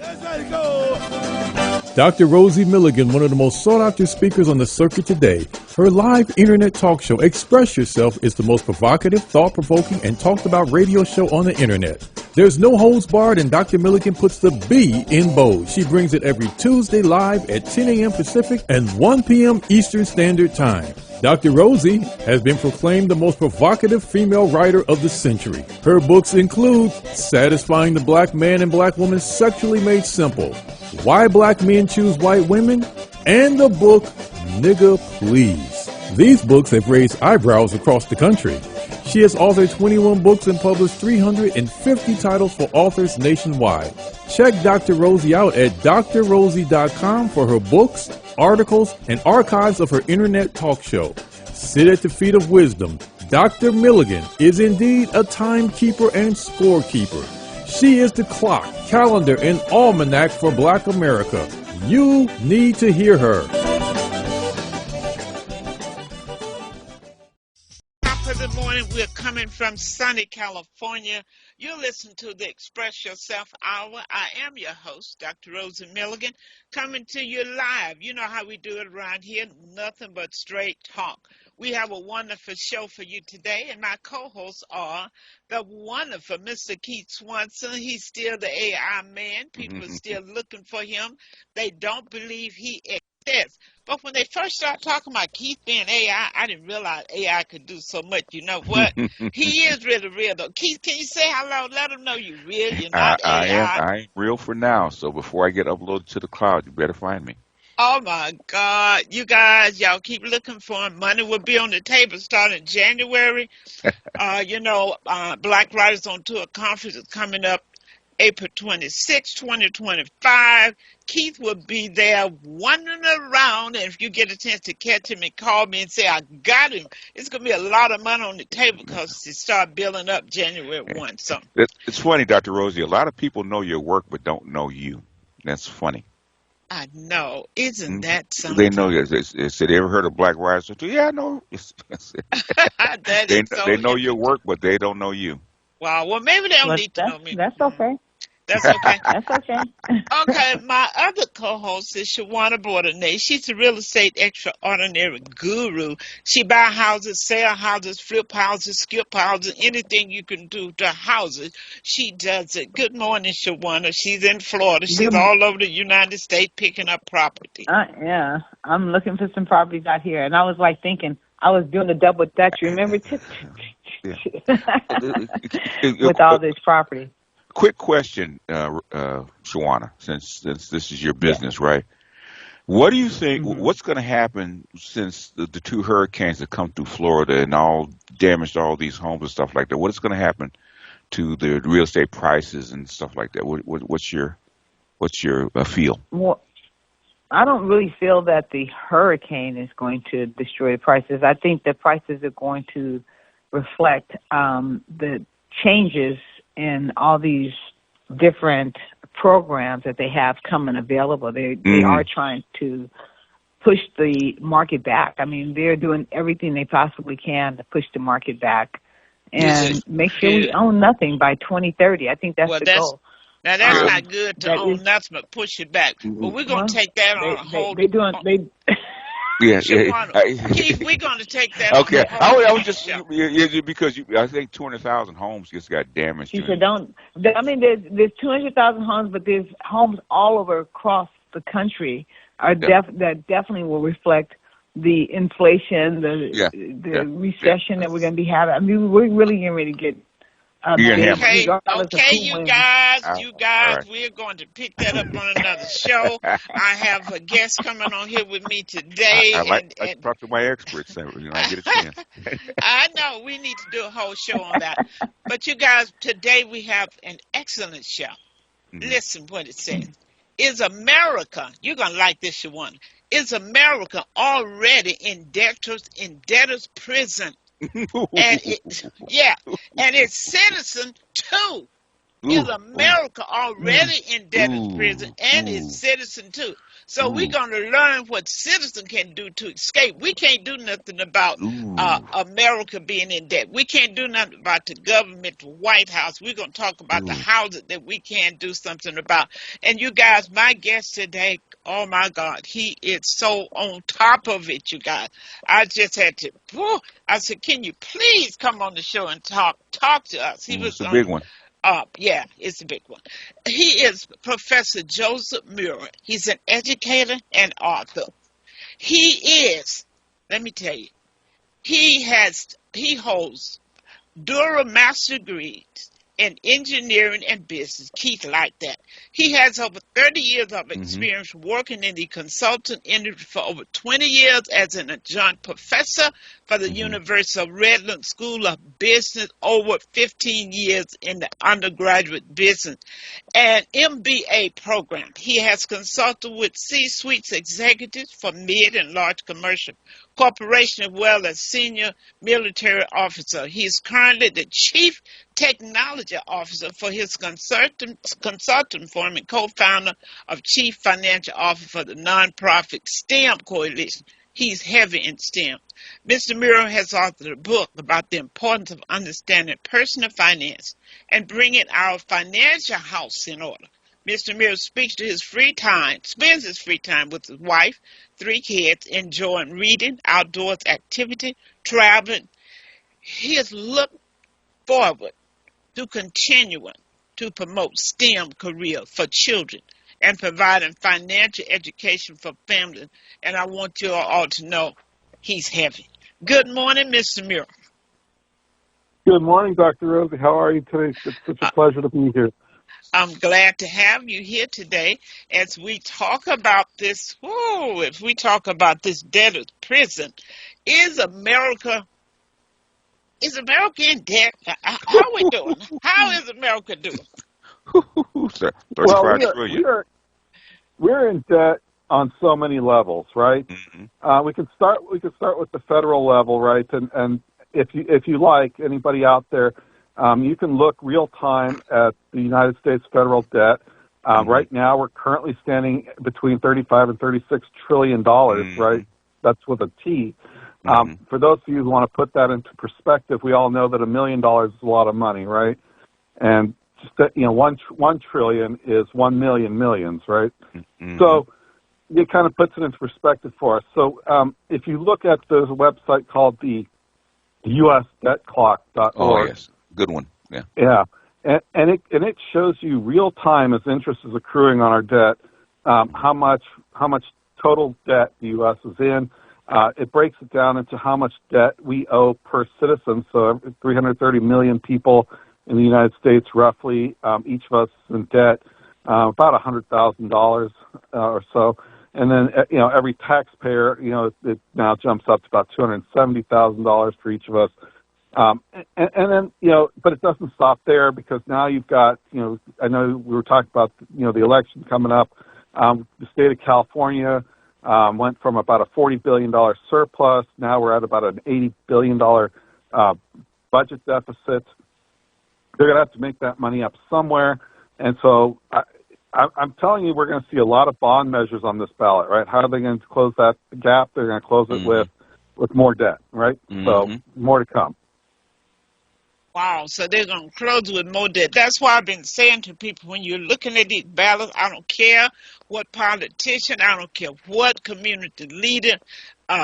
Let's go. Dr. Rosie Milligan, one of the most sought-after speakers on the circuit today. Her live internet talk show, Express Yourself, is the most provocative, thought-provoking, and talked-about radio show on the internet. There's no holds barred, and Dr. Milligan puts the B in bold. She brings it every Tuesday live at 10 a.m. Pacific and 1 p.m. Eastern Standard Time. Dr. Rosie has been proclaimed the most provocative female writer of the century. Her books include Satisfying the Black Man and Black Woman Sexually Made Simple, Why Black Men Choose White Women, and the book Nigga Please. These books have raised eyebrows across the country. She has authored 21 books and published 350 titles for authors nationwide. Check Dr. Rosie out at drrosie.com for her books, articles, and archives of her internet talk show. Sit at the feet of wisdom. Dr. Milligan is indeed a timekeeper and scorekeeper. She is the clock, calendar, and almanac for Black America. You need to hear her. Good morning. We're coming from sunny California. You listen to the Express Yourself Hour. I am your host, Dr. Rosie Milligan, coming to you live. You know how we do it around here, nothing but straight talk. We have a wonderful show for you today, and my co-hosts are the wonderful Mr. Keith Swanson. He's still the AI man. People are still looking for him. They don't believe he exists. But when they first started talking about Keith being AI, I didn't realize AI could do so much. You know what? He is really real, though. Keith, can you say hello? Let them know you're real. You're not AI. I ain't real for now, so before I get uploaded to the cloud, you better find me. Oh, my God. You guys, y'all keep looking for him. Money will be on the table starting January. Black Writers on Tour Conference is coming up April 26, 2025. Keith will be there wandering around, and if you get a chance to catch him and call me and say, I got him, it's going to be a lot of money on the table because it start building up January 1. So it's funny, Dr. Rosie. A lot of people know your work but don't know you. That's funny. I know. Isn't that something? They know you. They said, ever heard of Black Writers? Yeah, I know. They know your work, but they don't know you. Wow. Well, maybe they don't need to know me. That's okay. That's okay. That's okay. Okay, my other co-host is Shawana Bordenay. She's a real estate extraordinary guru. She buy houses, sell houses, flip houses, skip houses, anything you can do to houses. She does it. Good morning, Shawana. She's in Florida. She's all over the United States picking up property. Yeah, I'm looking for some properties out here. And I was like thinking, I was doing the double Dutch, remember? With all this property. Quick question, Shawana, since this is your business, right? What do you think, what's going to happen since the two hurricanes that come through Florida and all damaged all these homes and stuff like that? What is going to happen to the real estate prices and stuff like that? What's your feel? Well, I don't really feel that the hurricane is going to destroy the prices. I think the prices are going to reflect the changes in all these different programs that they have coming available. They are trying to push the market back. I mean, they're doing everything they possibly can to push the market back and make sure we own nothing by 2030. I think that's the goal. Now, that's not good to own nothing but push it back. But we're going to take that on a whole... Keith, we're going to take that. Okay, I was just because I think 200,000 homes just got damaged. She said, there's 200,000 homes, but there's homes all over across the country that definitely will reflect the inflation, the recession that we're going to be having. I mean, we're really getting ready to get. Okay, you guys, right. We're going to pick that up on another show. I have a guest coming on here with me today. I like to talk to my experts. I get a chance. I know we need to do a whole show on that. But you guys, today we have an excellent show. Listen what it says. Is America, you're going to like this one, is America already in debtor's prison? And its citizen too. Is America already in debtor's prison and its citizen too? So we're going to learn what citizens can do to escape. We can't do nothing about America being in debt. We can't do nothing about the government, the White House. We're going to talk about the houses that we can do something about. And you guys, my guest today, oh my God, he is so on top of it, you guys. I just had to, I said, can you please come on the show and talk to us? He was It's a big one. Yeah, it's a big one. He is Professor Joseph Muir. He's an educator and author. He is, let me tell you, he holds dual master degrees in engineering and business. Keith like that. He has over 30 years of experience working in the consulting industry for over 20 years as an adjunct professor for the University of Redlands School of Business, over 15 years in the undergraduate business and MBA program. He has consulted with C-suite executives for mid and large commercial corporations, as well as senior military officer. He is currently the chief technology officer for his consulting firm and co-founder of chief financial officer for the nonprofit STEM Coalition. He's heavy in STEM. Mr. Muir has authored a book about the importance of understanding personal finance and bringing our financial house in order. Mr. Muir spends his free time with his wife, 3 kids, enjoying reading, outdoors activity, traveling. He has looked forward to continuing to promote STEM careers for children and providing financial education for families. And I want you all to know he's heavy. Good morning, Mr. Muir. Good morning, Dr. Rosie. How are you today? It's such a pleasure to be here. I'm glad to have you here today as we talk about this. If we talk about this debtor's prison, is America in debt? How are we doing? How is America doing? Well, we're in debt on so many levels, right? We can start with the federal level, right? And if you like, anybody out there, you can look real time at the United States federal debt. Right now, we're currently standing between $35 and $36 trillion, right? That's with a T. For those of you who want to put that into perspective, we all know that $1 million is a lot of money, right? And just, 1 trillion is 1 million millions, right? So it kind of puts it into perspective for us. So if you look at the website called the USDebtClock.org. Oh, yes. Good one. Yeah. Yeah. And it shows you real time as interest is accruing on our debt, how much total debt the U.S. is in. It breaks it down into how much debt we owe per citizen. So 330 million people in the United States, roughly, each of us is in debt, about $100,000 or so. And then, every taxpayer, it now jumps up to about $270,000 for each of us. And then, but it doesn't stop there, because now you've got, I know we were talking about, the election coming up. The state of California went from about a $40 billion surplus. Now we're at about an $80 billion budget deficit. They're going to have to make that money up somewhere. And so I'm telling you, we're going to see a lot of bond measures on this ballot, right? How are they going to close that gap? They're going to close it with more debt, right? So more to come. Wow, so they're going to close with more debt. That's why I've been saying to people, when you're looking at these ballots, I don't care what politician, I don't care what community leader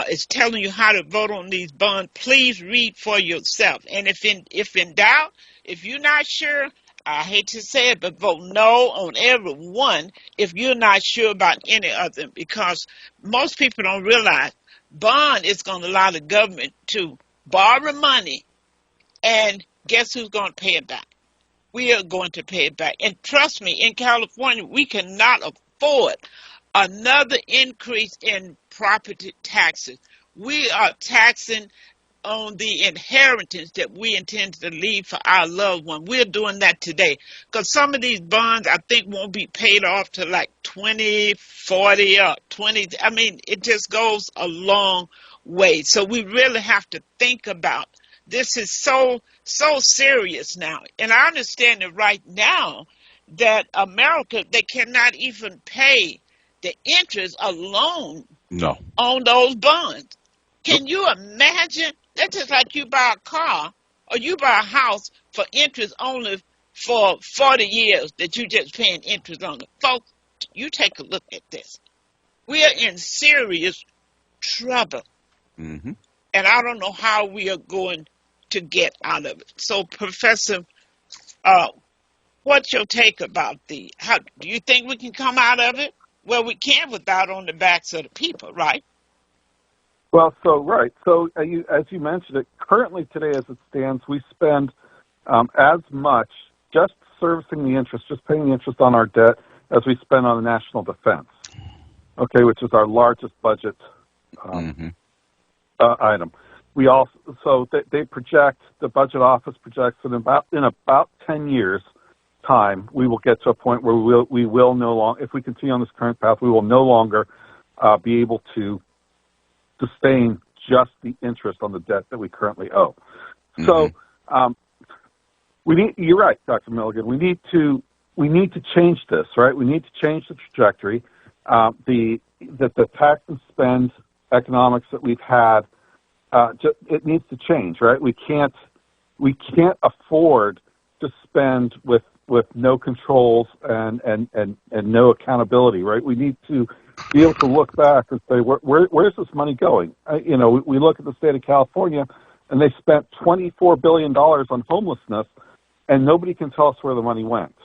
is telling you how to vote on these bonds. Please read for yourself. And if in doubt, if you're not sure, I hate to say it, but vote no on every one if you're not sure about any of them, because most people don't realize bond is going to allow the government to borrow money, and guess who's going to pay it back? We are going to pay it back. And trust me, in California, we cannot afford another increase in property taxes. We are taxing on the inheritance that we intend to leave for our loved one. We're doing that today, because some of these bonds, I think, won't be paid off to like 20, 40, or 20. I mean, it just goes a long way. So we really have to think about this. Is so serious now. And I understand that right now that America, they cannot even pay the interest alone No. on those bonds. Can you imagine? That's just like you buy a car or you buy a house for interest only for 40 years that you just paying interest on it. Folks, you take a look at this. We are in serious trouble. Mm-hmm. And I don't know how we are going to get out of it. So, Professor, what's your take about how do you think we can come out of it? Well, we can without on the backs of the people, right? Well, right. So as you mentioned it, currently today as it stands, we spend as much just servicing the interest, just paying the interest on our debt as we spend on the national defense, okay, which is our largest budget item. We also, they project, the budget office projects that in about 10 years time, we will get to a point where we will no longer, if we continue on this current path, we will no longer be able to sustain just the interest on the debt that we currently owe. So you're right, Dr. Milligan. We need to change this, right? We need to change the trajectory. The tax and spend economics that we've had, it needs to change, right? We can't afford to spend with no controls and no accountability, right? We need to be able to look back and say, where's this money going? We look at the state of California, and they spent $24 billion on homelessness, and nobody can tell us where the money went.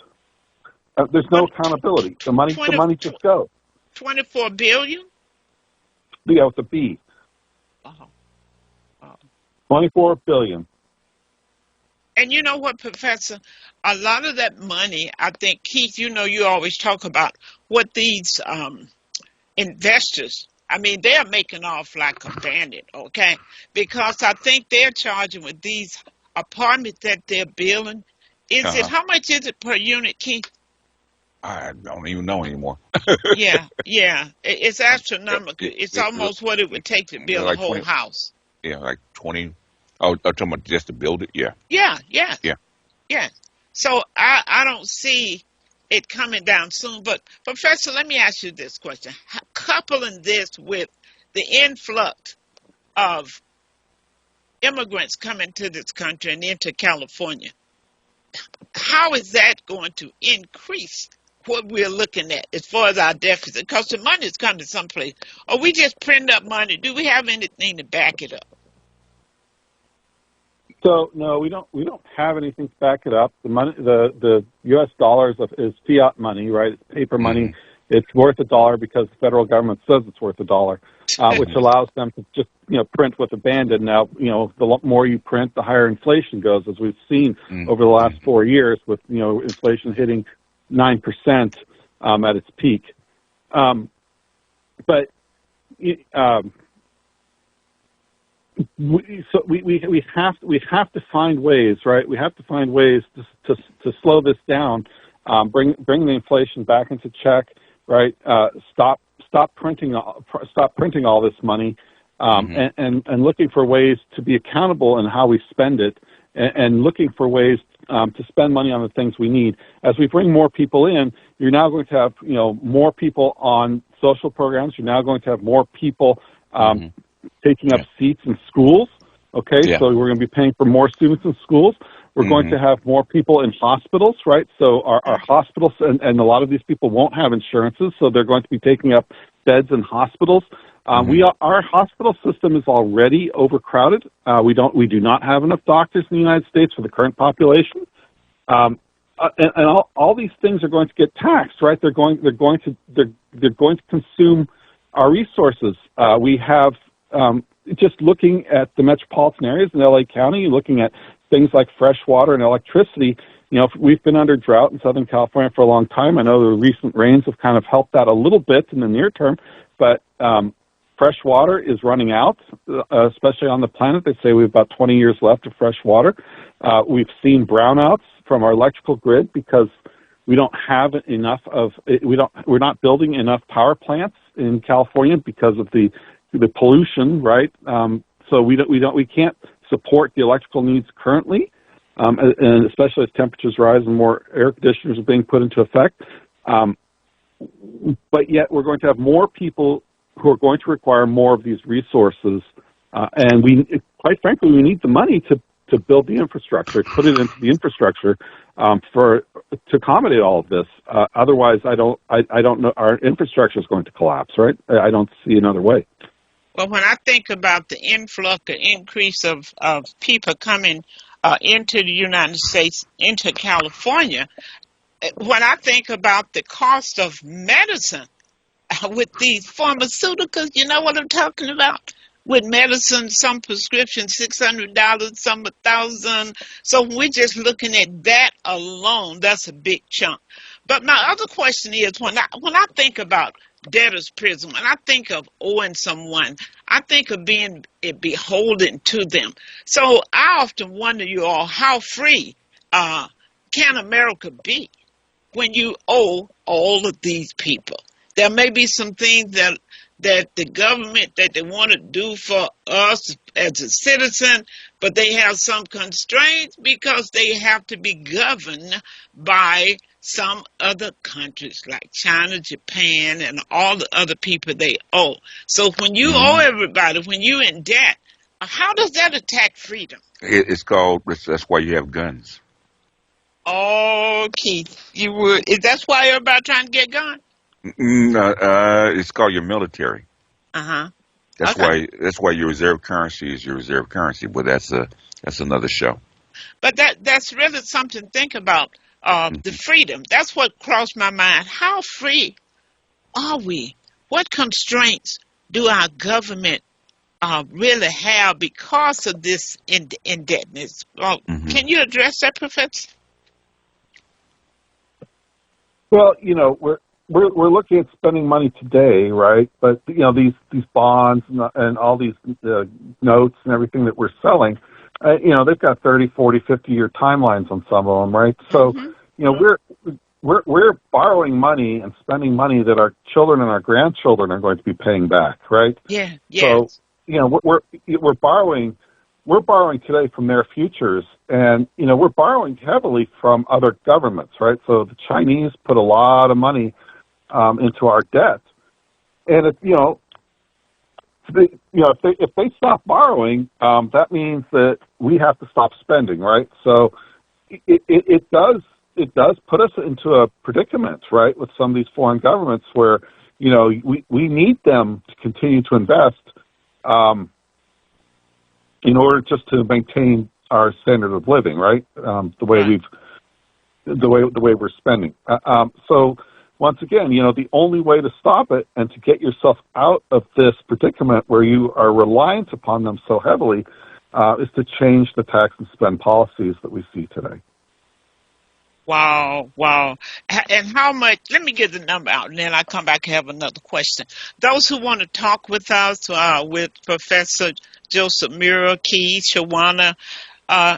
There's no accountability. The money just goes. 24 billion? Yeah, with a B. Oh. 24 billion. And you know what, Professor? A lot of that money, I think, Keith, you always talk about what these investors, they're making off like a bandit, okay? Because I think they're charging with these apartments that they're building. How much is it per unit, Keith? I don't even know anymore. Yeah. It's astronomical. It's almost what it would take to build like a whole 20, house. Yeah, like 20. Oh, I'm talking about just to build it? Yeah. Yeah. So I don't see it coming down soon. But, Professor, let me ask you this question. Coupling this with the influx of immigrants coming to this country and into California, how is that going to increase what we're looking at as far as our deficit? Because the money is coming someplace. Or we just print up money. Do we have anything to back it up? So no, we don't have anything to back it up. The money, the U.S. dollars is fiat money, right? It's paper money. It's worth $1 because the federal government says it's worth $1, which allows them to just print with abandon. Now the more you print, the higher inflation goes, as we've seen over the last 4 years, with inflation hitting 9% at its peak. But we have to find ways, right? We have to find ways to slow this down, bring the inflation back into check, right? Stop printing all this money, and looking for ways to be accountable in how we spend it, and looking for ways to spend money on the things we need. As we bring more people in, you're now going to have more people on social programs. You're now going to have more people taking up seats in schools, okay? Yeah. So we're going to be paying for more students in schools. We're going to have more people in hospitals, right? So our hospitals, and a lot of these people won't have insurances, so they're going to be taking up beds in hospitals. Our hospital system is already overcrowded. We do not have enough doctors in the United States for the current population. And all these things are going to get taxed, right? They're going to consume our resources. We have just looking at the metropolitan areas in LA County, looking at things like fresh water and electricity. We've been under drought in Southern California for a long time. I know the recent rains have kind of helped that a little bit in the near term, but fresh water is running out, especially on the planet. They say we have about 20 years left of fresh water. We've seen brownouts from our electrical grid because we don't have enough we're not building enough power plants in California because of the pollution, right? So we can't support the electrical needs currently, and especially as temperatures rise and more air conditioners are being put into effect. but yet we're going to have more people who are going to require more of these resources, and quite frankly, we need the money to build the infrastructure, put it into the infrastructure to accommodate all of this. Otherwise, I don't know. Our infrastructure is going to collapse, right? I don't see another way. Well, when I think about the influx, the increase of people coming into the United States, into California, when I think about the cost of medicine with these pharmaceuticals, you know what I'm talking about? With medicine, some prescriptions $600, some $1,000. So we're just looking at that alone. That's a big chunk. But my other question is, when I think about debtor's prison, when I think of owing someone, I think of being beholden to them. So I often wonder, you all, how free can America be when you owe all of these people? There may be some things that the government that they want to do for us as a citizen, but they have some constraints because they have to be governed by some other countries like China, Japan, and all the other people they owe. So when you owe everybody, when you're in debt, how does that attack freedom? That's why you have guns. Oh, Keith, you would. Is that why everybody trying to get guns? It's called your military. Uh-huh. That's why your reserve currency is your reserve currency. But that's another show. But that's really something to think about. The freedom. That's what crossed my mind. How free are we? What constraints do our government really have because of this indebtedness? Can you address that, Professor? Well, we're looking at spending money today, right? But these bonds and all these notes and everything that we're selling, they've got 30, 40, 50-year timelines on some of them, right? So, we're borrowing money and spending money that our children and our grandchildren are going to be paying back, right? Yeah. So, we're borrowing today from their futures, and we're borrowing heavily from other governments, right? So the Chinese put a lot of money into our debt, and if they stop borrowing, that means that we have to stop spending, right? So it does put us into a predicament, right, with some of these foreign governments where we need them to continue to invest in order just to maintain our standard of living, right? The way we're spending. So once again, the only way to stop it and to get yourself out of this predicament where you are reliant upon them so heavily is to change the tax and spend policies that we see today. Wow. And how much, let me get the number out, and then I'll come back and have another question. Those who want to talk with us, with Professor Joseph Murrow, Keith, Shawana,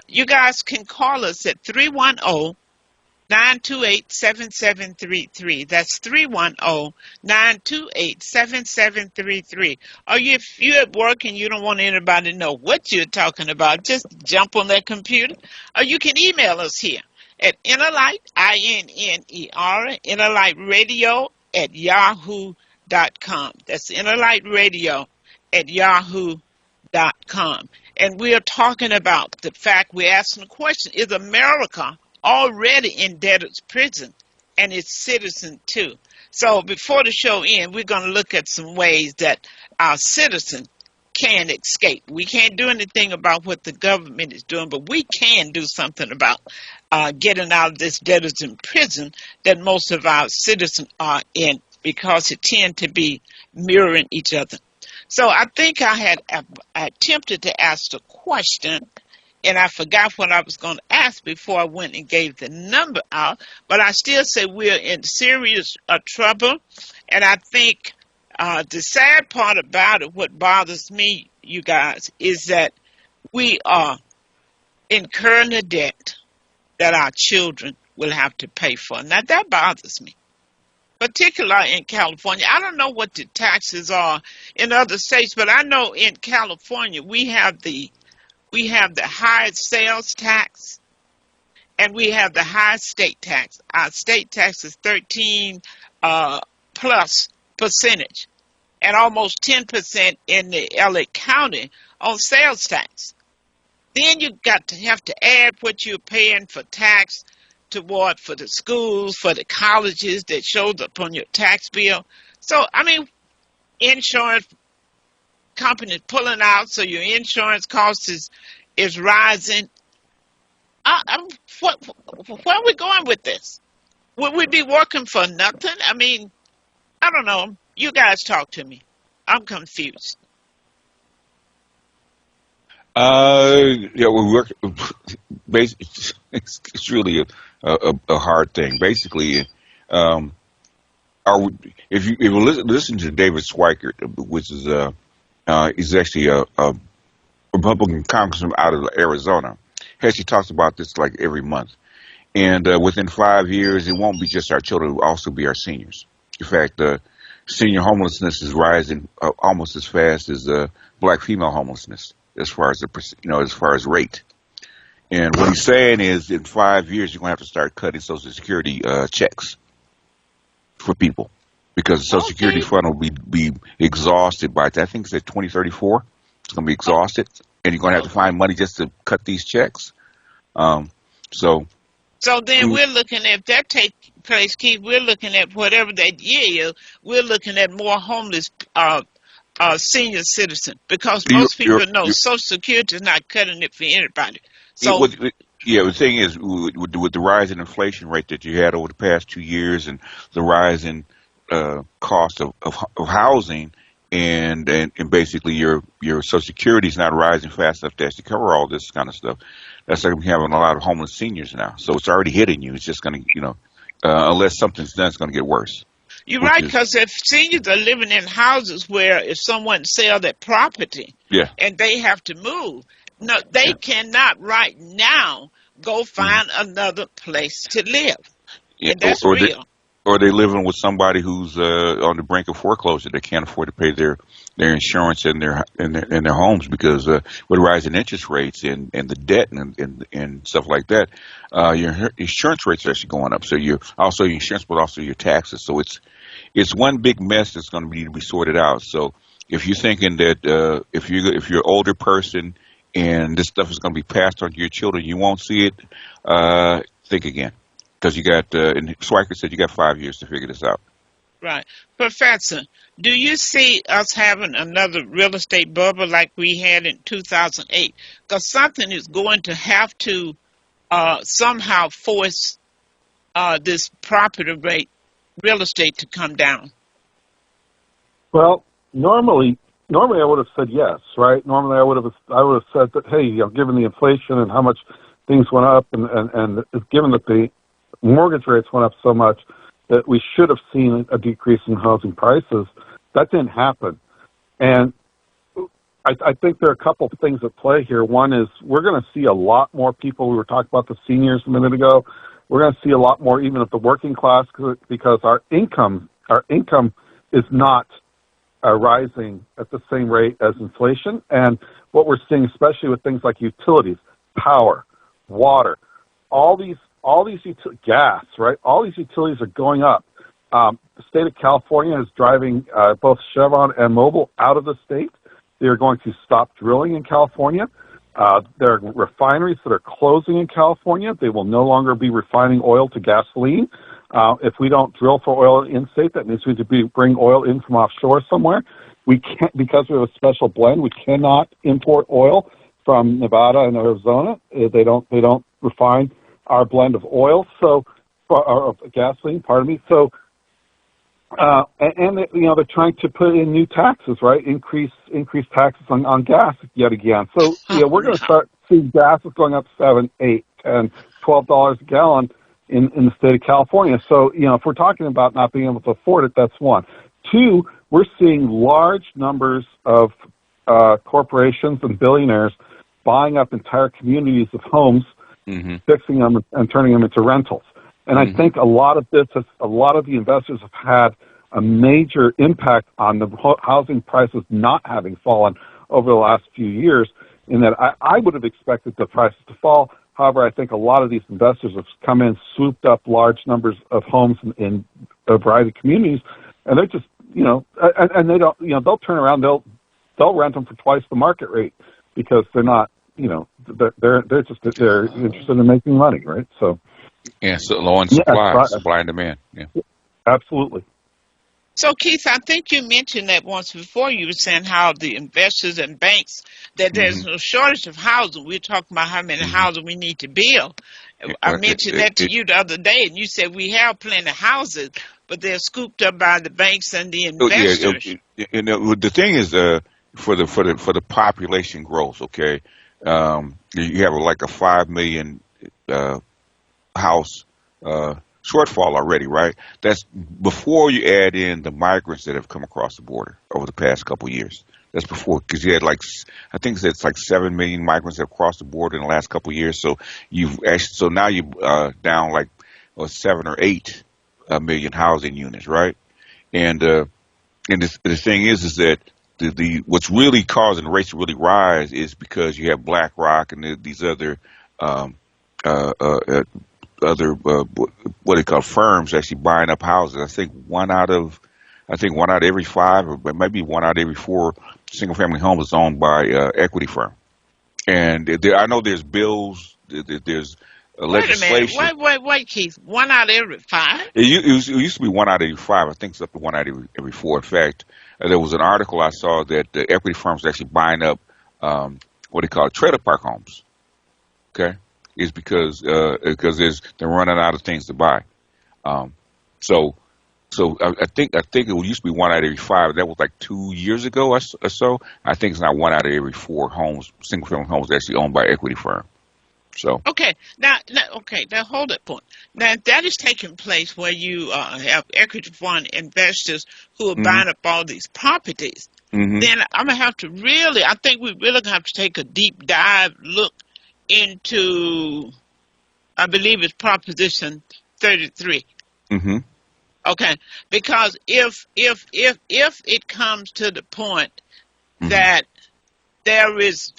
you guys can call us at 310-928-7733. That's 310-928-7733. Or if you're at work and you don't want anybody to know what you're talking about, just jump on that computer. Or you can email us here at Innerlight, INNER, innerlightradio@yahoo.com. That's innerlightradio@yahoo.com. And we are talking about the fact, we're asking the question, is America already in debtor's prison and its citizen too? So before the show ends, we're going to look at some ways that our citizens can escape. We can't do anything about what the government is doing, but we can do something about getting out of this debtors in prison that most of our citizens are in, because it tend to be mirroring each other. So I think I attempted to ask the question, and I forgot what I was going to ask before I went and gave the number out, but I still say we're in serious trouble, and I think the sad part about it, what bothers me, you guys, is that we are incurring a debt that our children will have to pay for. Now, that bothers me, particularly in California. I don't know what the taxes are in other states, but I know in California we have the highest sales tax, and we have the highest state tax. Our state tax is 13 plus percentage and almost 10% in the LA County on sales tax. Then you got to have to add what you're paying for tax toward for the schools, for the colleges that shows up on your tax bill. So, I mean, insurance companies pulling out, so your insurance cost is rising. Where are we going with this? Would we be working for nothing? I mean, I don't know. You guys talk to me. I'm confused. Yeah, we work. Basically, it's really a hard thing. Basically, if you listen to David Schweikert, which is he's actually a Republican congressman out of Arizona, he actually talks about this like every month. And within 5 years, it won't be just our children; it will also be our seniors. In fact, senior homelessness is rising almost as fast as black female homelessness, as far as as far as rate. And what he's saying is, in 5 years, you're going to have to start cutting Social Security checks for people, because the Social Security fund will be exhausted by, I think it's at 2034. It's going to be exhausted, and you're going to have to find money just to cut these checks. So then we're looking at, if that takes place, Keith, we're looking at whatever that year is, we're looking at more homeless senior citizens, because most people know Social Security is not cutting it for anybody. So the thing is, with the rise in inflation rate that you had over the past 2 years, and the rise in cost of housing, and basically your Social Security is not rising fast enough to actually cover all this kind of stuff. That's like we're having a lot of homeless seniors now. So it's already hitting you. It's just going to, unless something's done, it's going to get worse. You're right, because if seniors are living in houses where if someone sells their property and they have to move, no, they cannot right now go find another place to live. Yeah, and that's real. Or they're living with somebody who's on the brink of foreclosure. They can't afford to pay their insurance and their homes, because with rising interest rates and the debt and stuff like that, your insurance rates are actually going up. So your insurance, but also your taxes. So it's one big mess that's going to need to be sorted out. So if you're thinking that if you're an older person and this stuff is going to be passed on to your children, you won't see it, think again. Because you got, and Schweikert said you got 5 years to figure this out. Right. Professor, do you see us having another real estate bubble like we had in 2008? Because something is going to have to somehow force this property rate, real estate, to come down. Well, normally I would have said yes, right? Normally I would have said that, hey, given the inflation and how much things went up, and given that the mortgage rates went up so much, that we should have seen a decrease in housing prices. That didn't happen. And I think there are a couple of things at play here. One is we're going to see a lot more people. We were talking about the seniors a minute ago. We're going to see a lot more even of the working class, because our income is not rising at the same rate as inflation. And what we're seeing, especially with things like utilities, power, water, gas, right? All these utilities are going up. The state of California is driving both Chevron and Mobil out of the state. They are going to stop drilling in California. There are refineries that are closing in California. They will no longer be refining oil to gasoline. If we don't drill for oil in-state, that means we need to bring oil in from offshore somewhere. We can't, because we have a special blend, we cannot import oil from Nevada and Arizona. They don't refine our blend of oil, or of gasoline, pardon me. So, and they're trying to put in new taxes, right? Increase taxes on gas yet again. So, we're going to start seeing gases going up $7, $8, $10, $12 a gallon in the state of California. So, if we're talking about not being able to afford it, that's one. Two, we're seeing large numbers of corporations and billionaires buying up entire communities of homes, fixing them and turning them into rentals. And I think a lot of the investors have had a major impact on the housing prices not having fallen over the last few years, in that I would have expected the prices to fall. However, I think a lot of these investors have come in, swooped up large numbers of homes in a variety of communities, and they're just, and they don't, they'll turn around, they'll rent them for twice the market rate because they're not, they're interested in making money, right? So. Yeah, so low on supply, supply and demand. Yeah, absolutely. So, Keith, I think you mentioned that once before. You were saying how the investors and banks, that there's no shortage of housing. We're talking about how many houses we need to build. I mentioned that to you the other day, and you said we have plenty of houses, but they're scooped up by the banks and the investors. The thing is, for the population growth, okay, you have like a 5 million house shortfall already, right? That's before you add in the migrants that have come across the border over the past couple of years. That's before, because you had I think it's like 7 million migrants that have crossed the border in the last couple of years. So now you're down like 7 or 8 million housing units, right? And the thing is that what's really causing the rates to really rise is because you have BlackRock and these other what they call firms actually buying up houses. I think one out of every 5, or maybe 1 out of every 4 single family homes is owned by equity firm. And I know there's bills, there's legislation. Wait, Keith. 1 out of every 5? It used to be 1 out of every 5. I think it's up to 1 out of every 4. In fact, there was an article I saw that the equity firms are actually buying up what they call trailer park homes. Okay. Is because they're running out of things to buy. So I think it used to be 1 out of every 5. That was like 2 years ago or so. I think it's now 1 out of every 4 homes, single family homes, actually owned by equity firm. So now hold that point. Now that is taking place where you have equity fund investors who are buying up all these properties. Then I'm gonna have to I think we really gonna have to take a deep dive look into, I believe it's Proposition 33. Okay, because if it comes to the point that there is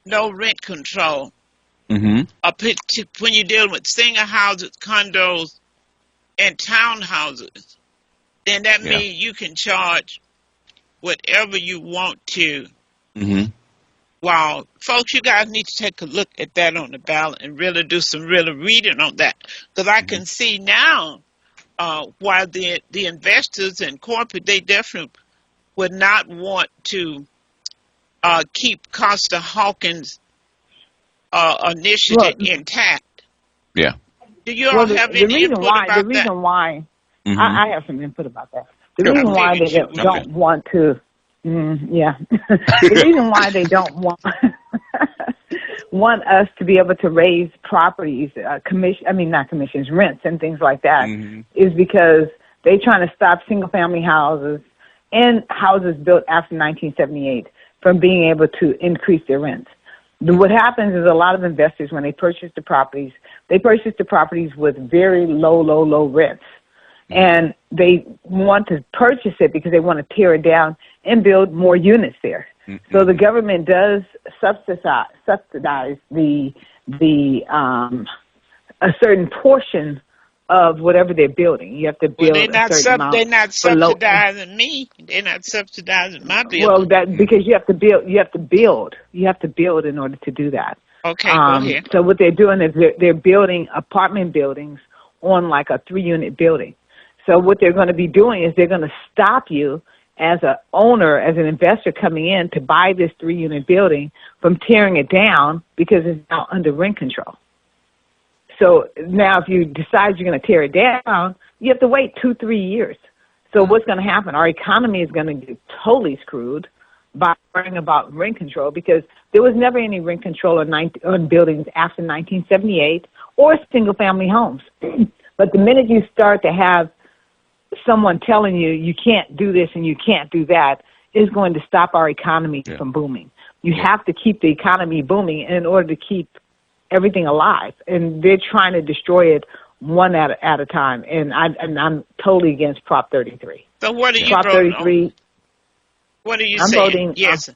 no rent control, when you're dealing with single houses, condos, and townhouses, then that means you can charge whatever you want to. Wow, folks, you guys need to take a look at that on the ballot and really do some really reading on that, because I can see now why the investors and corporate, they definitely would not want to keep Costa Hawkins' initiative intact. Yeah. Do you all have any input about that? The reason why, I have some input about that. The reason why they don't want to. The reason why they don't want us to be able to raise properties, rents and things like that, is because they're trying to stop single family houses and houses built after 1978 from being able to increase their rents. What happens is a lot of investors, when they purchase the properties with very low rents. And they want to purchase it because they want to tear it down and build more units there. So the government does subsidize a certain portion of whatever they're building. You have to build a certain amount. They're not subsidizing me. They're not subsidizing my building. Well, because you have to build. You have to build in order to do that. Okay, go ahead. So what they're doing is they're building apartment buildings on like a 3-unit building. So what they're going to be doing is they're going to stop you as an owner, as an investor coming in to buy this 3-unit building from tearing it down because it's now under rent control. So now if you decide you're going to tear it down, you have to wait 2-3 years. So what's going to happen? Our economy is going to get totally screwed by worrying about rent control, because there was never any rent control on buildings after 1978 or single-family homes. But the minute you start to have someone telling you you can't do this and you can't do that, is going to stop our economy from booming. You have to keep the economy booming in order to keep everything alive, and they're trying to destroy it one at a time. And I'm totally against Prop 33. So what are you Prop voting 33? On? What are you I'm saying? voting. Yes.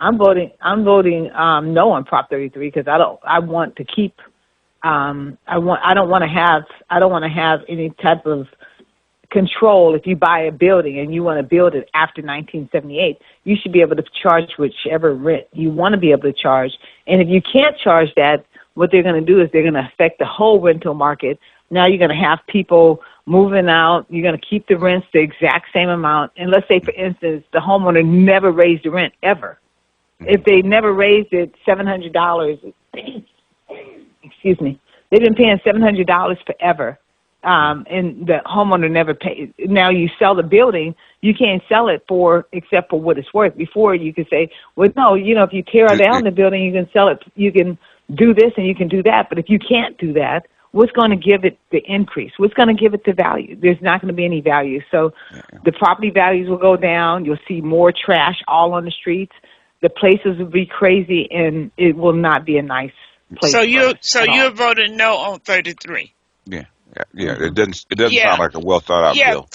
I'm voting no on Prop 33 because I want to keep. I don't want to have any type of control. If you buy a building and you want to build it after 1978, you should be able to charge whichever rent you want to be able to charge. And if you can't charge that, what they're going to do is they're going to affect the whole rental market. Now you're going to have people moving out. You're going to keep the rents the exact same amount. And let's say, for instance, the homeowner never raised the rent ever. If they never raised it $700, excuse me, they've been paying $700 forever. And the homeowner never paid. Now you sell the building, you can't sell it except for what it's worth. Before you could say, well, no, if you tear down the building, you can sell it. You can do this and you can do that. But if you can't do that, what's going to give it the increase? What's going to give it the value? There's not going to be any value. So the property values will go down. You'll see more trash all on the streets. The places will be crazy, and it will not be a nice place. So you're voting no on 33. Yeah. It doesn't sound like a well thought out bill.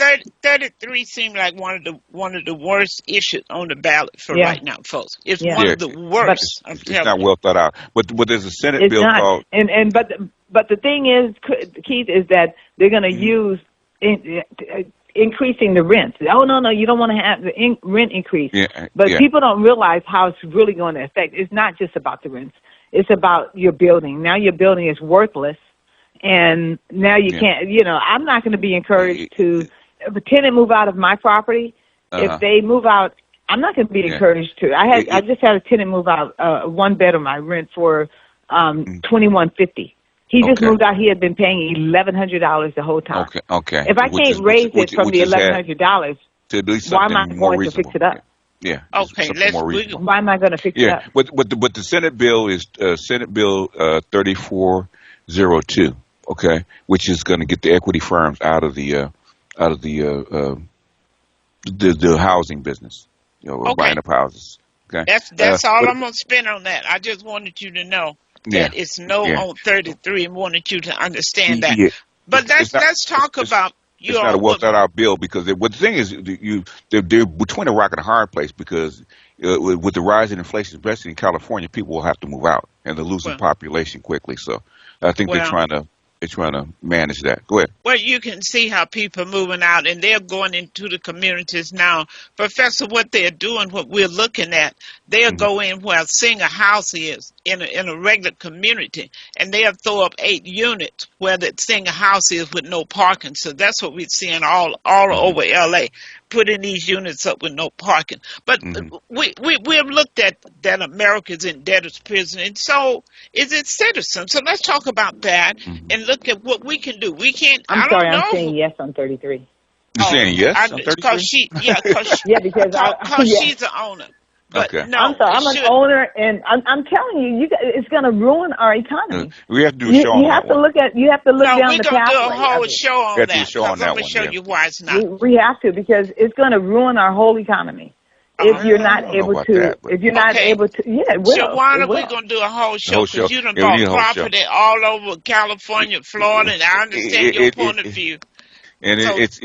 33 seemed like one of the worst issues on the ballot for right now, folks. It's one of the worst. It's not well thought out. But there's a Senate bill called. But the thing is, Keith, is that they're going to use increasing the rents. Oh, no, you don't want to have the rent increase. But people don't realize how it's really going to affect. It's not just about the rents. It's about your building. Now your building is worthless, and now you can't, I'm not going to be encouraged to, if a tenant move out of my property, if they move out, I'm not going to be encouraged to. I just had a tenant move out, one bedroom I rent for $2,150. He just moved out. He had been paying $1,100 the whole time. Okay. If I can't raise it from the $1,100, why am I going to fix it up? Yeah. Okay. Why am I going to fix it up? But the Senate bill is Senate Bill 3402. Okay, which is going to get the equity firms out of the housing business. Buying up houses. Okay. That's all I'm going to spend on that. I just wanted you to know that it's no on 33 and wanted you to understand that. But let's talk about it's not a well thought out bill because the thing is they're between a rock and a hard place because with the rise in inflation, especially in California, people will have to move out and they're losing population quickly. So I think they're trying to manage that. Go ahead. Well, you can see how people are moving out, and they're going into the communities now. Professor, what they're doing, what we're looking at, they'll go in where a single house is in a regular community, and they'll throw up 8 units where that single house is with no parking. So that's what we're seeing all over L.A., putting these units up with no parking. But we've looked at that America's in debtor's prison, and so is it citizens. So let's talk about that and look at what we can do. We can't. I'm saying yes on 33. You're saying yes on 33? Because she's the owner. But no, I'm sorry. I'm an owner, and I'm telling you, it's going to ruin our economy. We have to do a show on that one. You have to look down the pathway. We're going to do a whole show on that. Because I'm going to show you why it's not. We have to, because it's going to ruin our whole economy. If you're not able to, it will. Shawana, we're going to do a whole show because you done bought property all over California, Florida, and I understand your point of view. And it's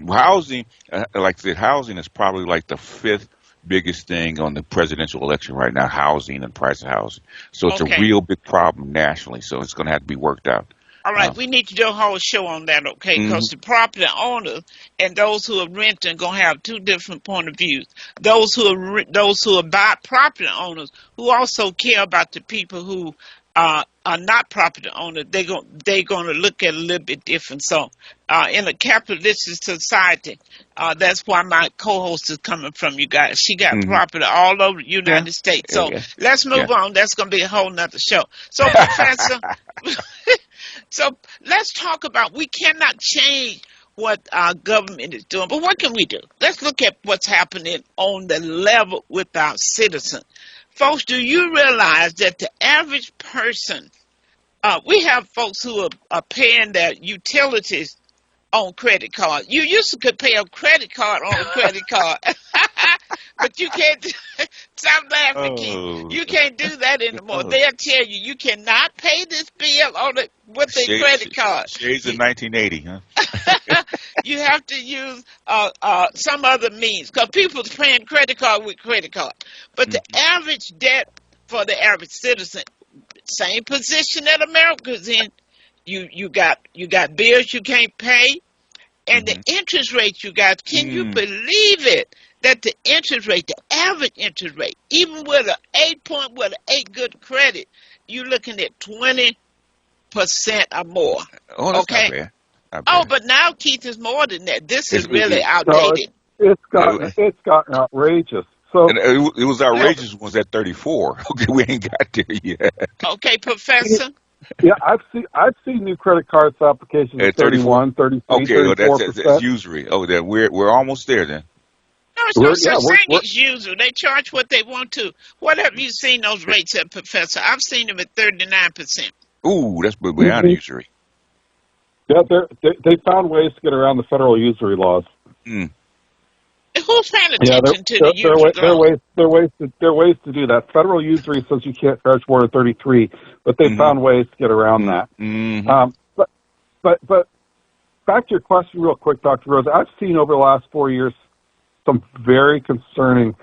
housing. Like I said, housing is probably like the 5th biggest thing on the presidential election right now, housing and price of housing. So it's a real big problem nationally. So it's going to have to be worked out. All right, we need to do a whole show on that, okay? Because the property owners and those who are renting are going to have 2 different point of views. Those who are property owners who also care about the people who are not property owners, they're going to look at it a little bit different. So in a capitalistic society, that's why my co-host is coming from you guys. She got property all over the United States. So let's move on. That's going to be a whole nother show. So, Professor, so let's talk about, we cannot change what our government is doing, but what can we do? Let's look at what's happening on the level with our citizens. Folks, do you realize that the average person, we have folks who are paying their utilities on credit card. You used to pay a credit card on a credit card, but you can't. Stop laughing, Keith. You can't do that anymore. They'll tell you cannot pay this bill with a credit card. Shades of 1980, huh? You have to use some other means because people's paying credit card with credit card. But the average debt for the average citizen, same position that America's in. You got bills you can't pay, And the interest rate, you guys, can you believe it? That the interest rate, the average interest rate, even with an 8 with an 8 good credit, you're looking at 20% or more. Oh, that's Okay. not bad. Not Oh, bad. but now, Keith, is more than that. This is It's, really No, outdated. it's gotten outrageous. So and it was outrageous when it was at 34. Okay, we ain't got there yet. Okay, Professor. yeah, I've seen new credit cards applications At at 34? 31, 33, Okay, well, 34%. that's usury. Oh, then we're almost there then. No, it's no such thing we're as usual. They charge what they want to. What have you seen those rates at, Professor? I've seen them at 39%. Ooh, that's beyond usury. yeah, they found ways to get around the federal usury laws. Mm. Who's paying Yeah, attention to the usury there are law? ways to do that. Federal usury says you can't charge more than 33, but they found ways to get around that. But back to your question real quick, Dr. Rosie. I've seen over the last 4 years some very concerning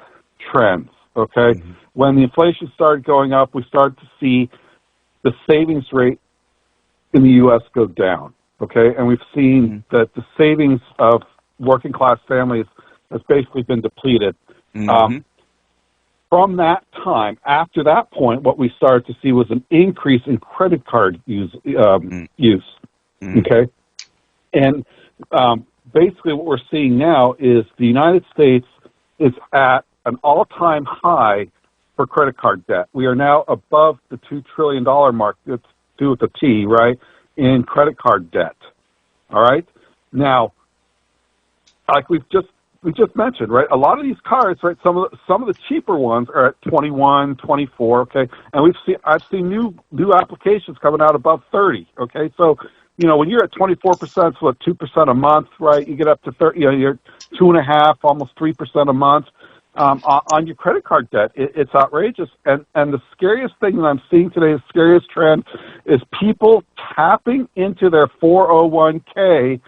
trends, okay? When the inflation started going up, we started to see the savings rate in the U.S. go down, okay? And we've seen that the savings of working class families has basically been depleted. From that time, after that point, what we started to see was an increase in credit card use, okay? And basically what we're seeing now is the United States is at an all-time high for credit card debt. We are now above the $2 trillion mark, it's due with the T, right, in credit card debt, all right? Now, like we just mentioned, right? A lot of these cards, right? Some of the cheaper ones are at 21, 24, okay? And I've seen new applications coming out above 30, okay? So, when you're at 24%, so at 2% a month, right? You get up to 30, you're 2.5%, almost 3% a month on your credit card debt. It's outrageous. And the scariest thing that I'm seeing today, the scariest trend, is people tapping into their 401k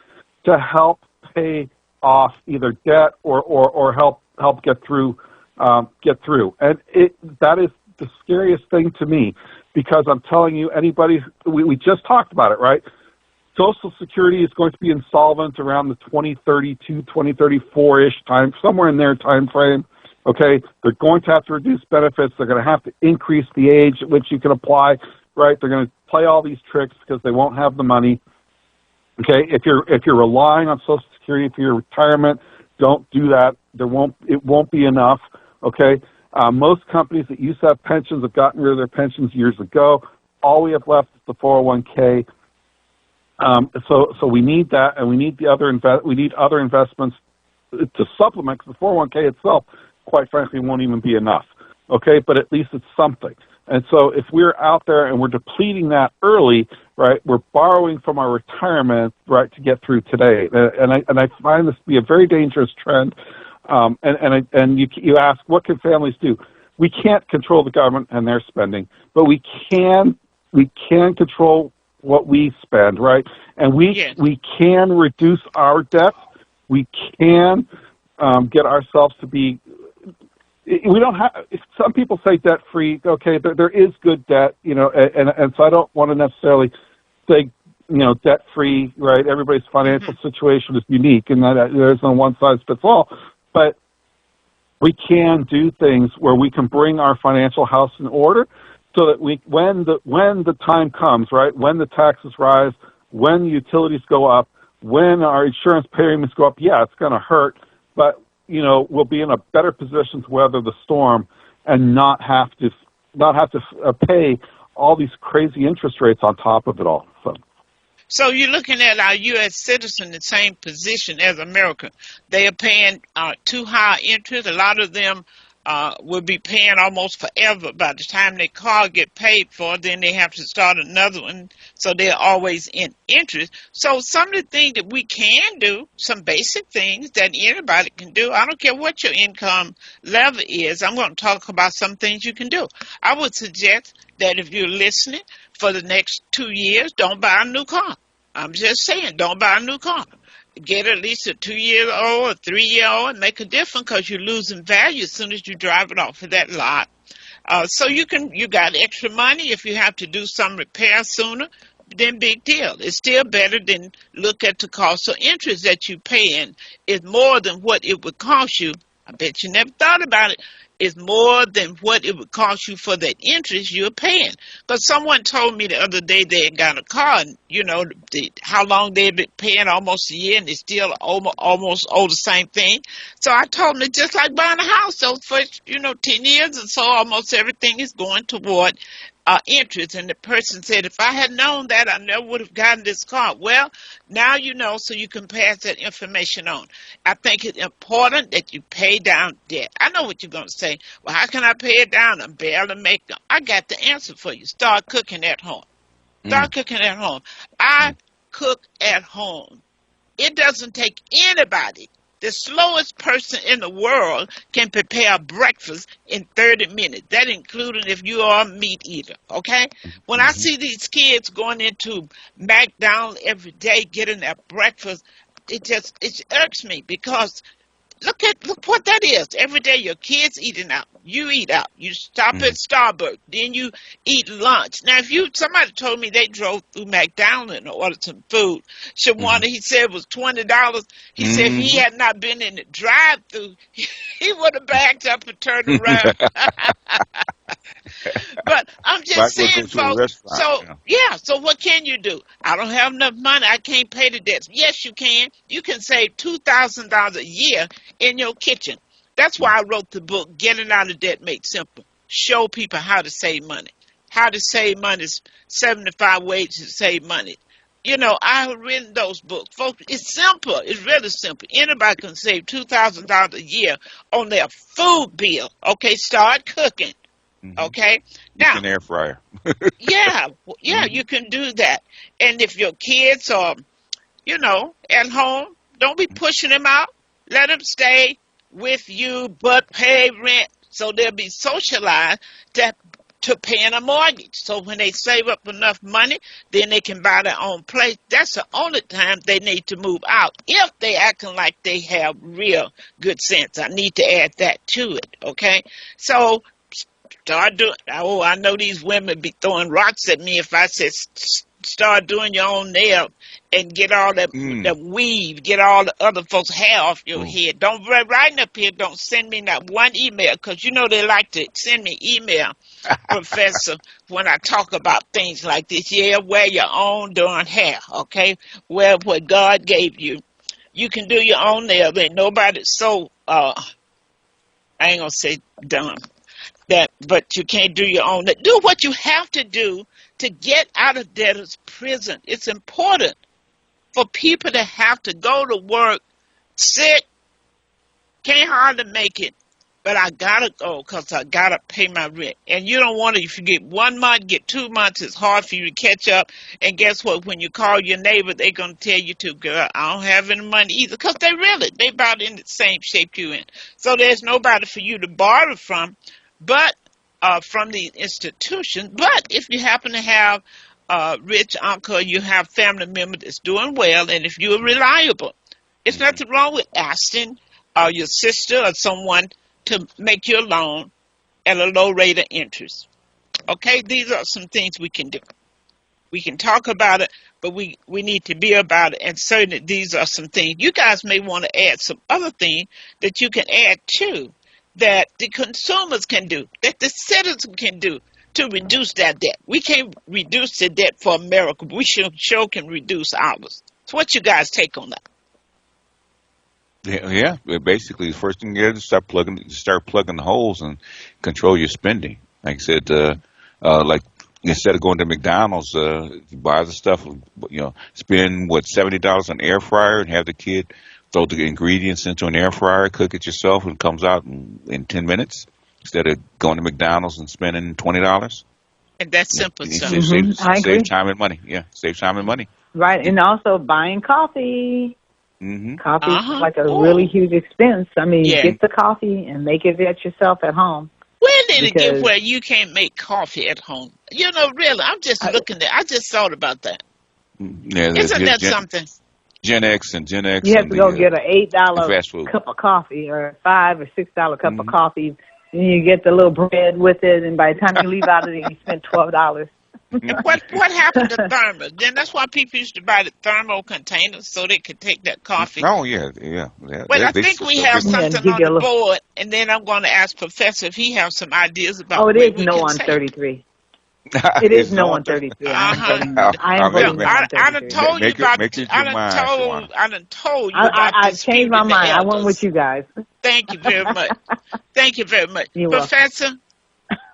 to help pay off either debt or help get through. And that is the scariest thing to me, because I'm telling you, we just talked about it, right? Social Security is going to be insolvent around the 2032, 2034-ish time, somewhere in their time frame. Okay, they're going to have to reduce benefits. They're going to have to increase the age at which you can apply. Right? They're going to play all these tricks because they won't have the money. Okay, if you're relying on Social Security for your retirement, don't do that. It won't be enough. Okay, most companies that used to have pensions have gotten rid of their pensions years ago. All we have left is the 401k. So we need that, and we need other investments to supplement, because the 401k itself, quite frankly, won't even be enough. Okay, but at least it's something. And so if we're out there and we're depleting that early, right, we're borrowing from our retirement, right, to get through today. And I find this to be a very dangerous trend. And you ask, what can families do? We can't control the government and their spending, but we can control what we spend, right? And we can reduce our debt. We can get ourselves to be. We don't have. Some people say debt free. Okay, there is good debt, and so I don't want to necessarily say debt free. Right? Everybody's financial situation is unique, and that there's no one size fits all. But we can do things where we can bring our financial house in order, so that when the time comes, right, when the taxes rise, when the utilities go up, when our insurance payments go up, yeah, it's going to hurt, but we'll be in a better position to weather the storm and not have to pay all these crazy interest rates on top of it all. So you're looking at our U.S. citizens, the same position as America. They are paying too high interest. A lot of them will be paying almost forever. By the time their car get paid for, then they have to start another one. So they're always in interest. So some of the things that we can do, some basic things that anybody can do, I don't care what your income level is, I'm going to talk about some things you can do. I would suggest that if you're listening, for the next 2 years, don't buy a new car. I'm just saying, don't buy a new car. Get at least a 2-year-old, a 3-year-old, and make a difference, because you're losing value as soon as you drive it off of that lot. So you got extra money if you have to do some repair sooner. then big deal. It's still better than look at the cost of interest that you paying is more than what it would cost you. I bet you never thought about it. It's more than what it would cost you for that interest you're paying. Because someone told me the other day they had got a car, and how long they've been paying, almost a year, and they still almost owe the same thing. So I told them it's just like buying a house. Those first 10 years or so, almost everything is going toward interest. And the person said, if I had known that, I never would have gotten this car. Well, now you know, so you can pass that information on. I think it's important that you pay down debt. I know what you're going to say. Well, how can I pay it down? I'm barely making it. I got the answer for you. Start cooking at home. Start cooking at home. I cook at home. It doesn't take anybody. The slowest person in the world can prepare breakfast in 30 minutes. That including if you are a meat eater, okay? When I see these kids going into McDonald's every day getting their breakfast, it irks me because look what that is. Every day your kids eating out. You eat out. You stop at Starbucks. Then you eat lunch. Now, if somebody told me they drove through McDonald's and ordered some food, Shawana, he said it was $20. He said if he had not been in the drive-through, he would have backed up and turned around. But I'm just saying, folks. So what can you do? I don't have enough money. I can't pay the debts. Yes, you can. You can save $2,000 a year in your kitchen. That's why I wrote the book, Getting Out of Debt Made Simple. Show people how to save money. How to save money is 75 ways to save money. I have written those books. Folks, it's simple. It's really simple. Anybody can save $2,000 a year on their food bill. Okay, start cooking. Okay? Now, an air fryer. You can do that. And if your kids are, at home, don't be pushing them out. Let them stay with you, but pay rent. So they'll be socialized to paying a mortgage. So when they save up enough money, then they can buy their own place. That's the only time they need to move out, if they acting like they have real good sense. I need to add that to it, okay? So start doing. Oh, I know these women be throwing rocks at me if I said start doing your own nail and get all that weave, get all the other folks' hair off your head. Don't write up here. Don't send me not one email, because they like to send me email, Professor, when I talk about things like this. Yeah, wear your own darn hair, okay? Wear what God gave you. You can do your own nail. Ain't nobody so I ain't gonna say dumb. But you can't do your own. Do what you have to do to get out of debtor's prison. It's important for people to have to go to work sick, can't hardly make it, but I gotta go because I gotta pay my rent. And you don't want to, if you get 1 month, get 2 months, it's hard for you to catch up. And guess what? When you call your neighbor, they're going to tell you to, girl, I don't have any money either, because they about in the same shape you in. So there's nobody for you to borrow from, but from the institution. But if you happen to have rich uncle, you have family member that's doing well, and if you're reliable, it's nothing wrong with asking your sister or someone to make you a loan at a low rate of interest. Okay, these are some things we can do. We can talk about it, but we need to be about it, and certainly these are some things. You guys may want to add some other things that you can add too, that the consumers can do, that the citizens can do to reduce that debt. We can't reduce the debt for America, but we sure can reduce ours. So what you guys take on that? Yeah. Basically, the first thing you do is start plugging the holes and control your spending. Like I said, like instead of going to McDonald's, buy the stuff, spend $70 on air fryer and have the kid throw the ingredients into an air fryer, cook it yourself, and it comes out in 10 minutes instead of going to McDonald's and spending $20. And that's simple stuff. Save time and money. Yeah, save time and money. Right, and also buying coffee. Coffee is like a really huge expense. I mean, get the coffee and make it yourself at home. When did it get where you can't make coffee at home? Really, I'm just looking there. I just thought about that. Yeah, isn't that something? Gen X. You have to go get an $8 cup of coffee or a $5 or $6 cup of coffee, and you get the little bread with it, and by the time you leave out of it, you spend $12. And what happened to thermos? Then that's why people used to buy the thermal containers so they could take that coffee. Oh yeah. Well, I think we have Yeah, something give on you a the little. board, and then I'm going to ask Professor if he has some ideas Oh, about it where is we no can on save. 33. It is It's no no on on 33. I am Uh-huh. voting no. I am Well, voting okay. no on I done 33. told you about. Make it your mind, Shawana. I done told you about I this changed dispute my in the mind. I went with elders. you guys. Thank you very much. Thank you very much, You're welcome. Professor.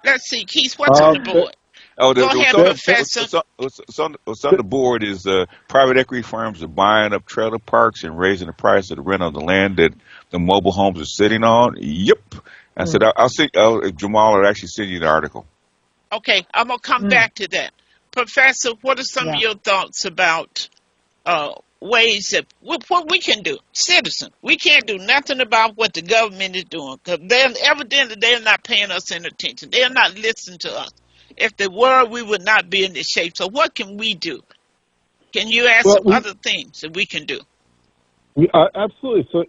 Let's see, Keith. What's on the board? Oh, Go ahead, Professor. what's on the board is private equity firms are buying up trailer parks and raising the price of the rent on the land that the mobile homes are sitting on. Yep. I said I'll see. Jamal will actually send you the article. Okay, I'm gonna come back to that, Professor. What are some of Yeah. your thoughts about ways that what we can do, citizen? We can't do nothing about what the government is doing because evidently they're not paying us any attention. They're not listening to us. If they were, we would not be in this shape. So what can we do? Can you add some other things that we can do? Absolutely. So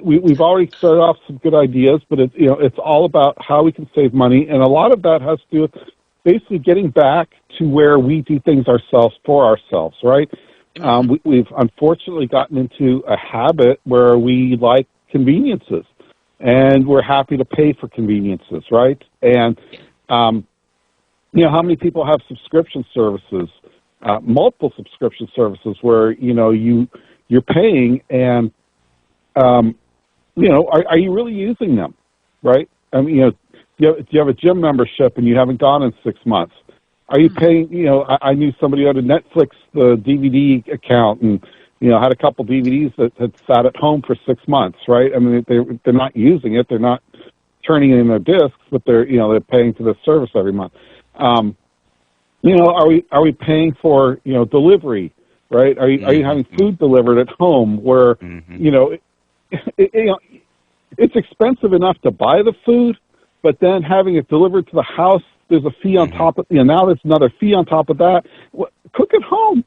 we've already started off some good ideas, but it's all about how we can save money, and a lot of that has to do with basically getting back to where we do things ourselves for ourselves, right? We've unfortunately gotten into a habit where we like conveniences, and we're happy to pay for conveniences, right? And how many people have subscription services, multiple subscription services, where you're paying, and are you really using them, right? I mean, do you have a gym membership and you haven't gone in 6 months? Are you paying? I knew somebody who had a Netflix DVD account and had a couple DVDs that had sat at home for 6 months, right? I mean, they're not using it, they're not turning it in their discs, but they're paying for the service every month. Are we paying for delivery? Right? Are you having food delivered at home where it's expensive enough to buy the food, but then having it delivered to the house, there's a fee on top of now there's another fee on top of that. Cook at home,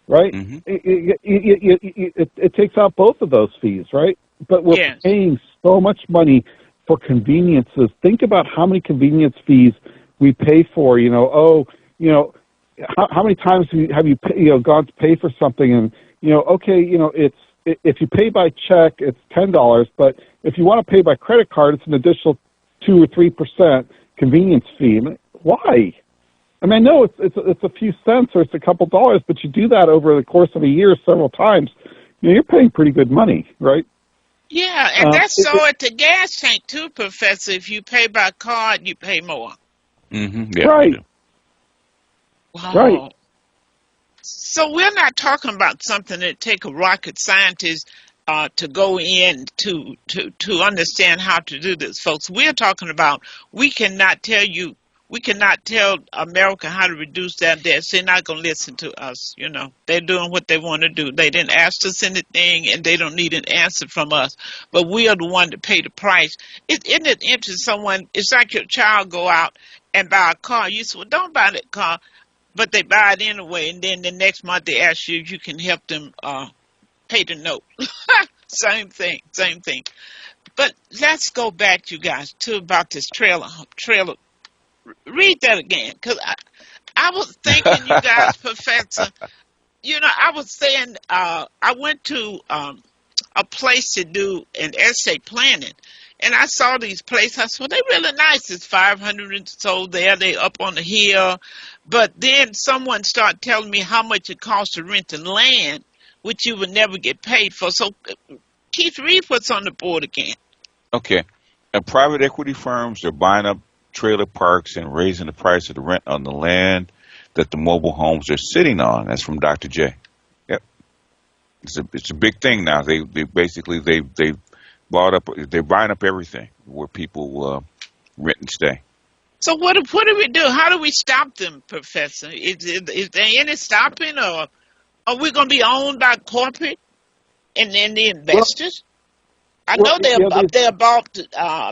right? It takes out both of those fees, right? But we're paying so much money for conveniences. Think about how many convenience fees we pay for. How many times have you gone to pay for something and it's if you pay by check it's $10, but if you want to pay by credit card it's an additional 2 or 3% convenience fee. Why? I mean, I know it's a few cents or it's a couple dollars, but you do that over the course of a year several times. You're paying pretty good money, right? Yeah, and that's so at the gas tank too, Professor. If you pay by card, you pay more. Yeah, right. Wow. Right. So we're not talking about something that take a rocket scientist to go in to understand how to do this, folks. We're talking about we cannot tell America how to reduce their debts. They're not going to listen to us. They're doing what they want to do. They didn't ask us anything, and they don't need an answer from us. But we are the one to pay the price. Isn't it interesting? It's like your child go out and buy a car. You say, well, don't buy that car. But they buy it anyway, and then the next month they ask you if you can help them pay the note. Same thing. But let's go back, you guys, to about this trailer. Read that again, because I was thinking, you guys, Professor, I was saying I went to a place to do an essay planning, and I saw these places. I said, well, they're really nice. It's 500 and so there. They up on the hill. But then someone started telling me how much it costs to rent the land, which you would never get paid for. So, Keith, read what's on the board again. Okay. Private equity firms are buying up trailer parks and raising the price of the rent on the land that the mobile homes are sitting on. That's from Dr. J. Yep. It's a big thing now. They bought up. They're buying up everything where people rent and stay. So what do we do? How do we stop them, Professor? Is there any stopping, or are we going to be owned by corporate and then the investors? I know they're about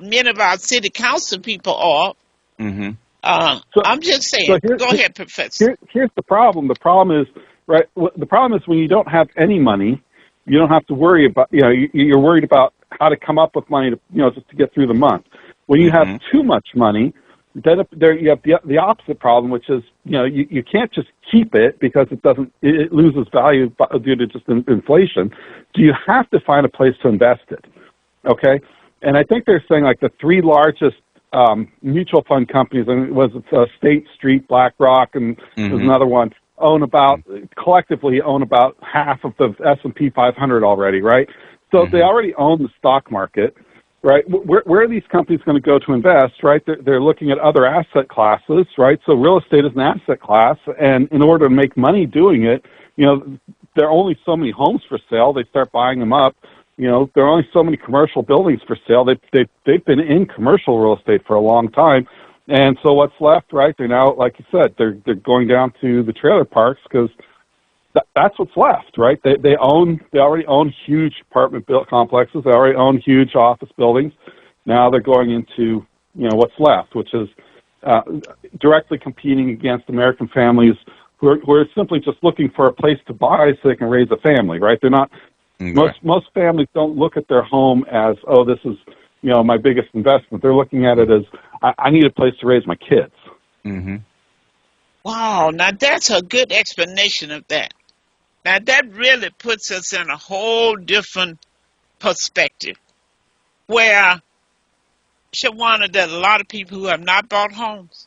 many of our city council people are. I'm just saying. Go ahead, Professor. Here's the problem. The problem is The problem is when you don't have any money, you don't have to worry about. You're worried about how to come up with money to just to get through the month. When you have too much money, Then there you have the opposite problem, which is, you can't just keep it because it loses value due to just inflation. So you have to find a place to invest it. Okay, and I think they're saying like the three largest mutual fund companies, and it was State Street, BlackRock, and there's another one, collectively own about half of the S&P 500 already, right? So they already own the stock market. Right, where are these companies going to go to invest? Right, they're looking at other asset classes. Right, so real estate is an asset class, and in order to make money doing it, there are only so many homes for sale. They start buying them up. There are only so many commercial buildings for sale. They've been in commercial real estate for a long time, and so what's left? Right, they're now, like you said, they're going down to the trailer parks because that's what's left, right? They already own huge apartment complexes. They already own huge office buildings. Now they're going into what's left, which is directly competing against American families who are simply just looking for a place to buy so they can raise a family, right? They're not. Okay. Most families don't look at their home as, oh, this is my biggest investment. They're looking at it as, I need a place to raise my kids. Mm-hmm. Wow, now that's a good explanation of that. Now, that really puts us in a whole different perspective where, Shawana, there's a lot of people who have not bought homes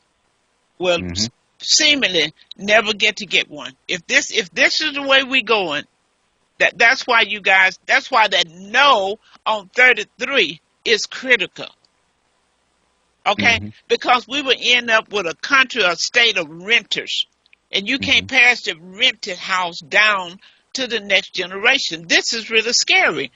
will seemingly never get one. If this is the way we're going, that's why that no on 33 is critical. Okay? Because we will end up with a state of renters. And you can't pass the rented house down to the next generation. This is really scary.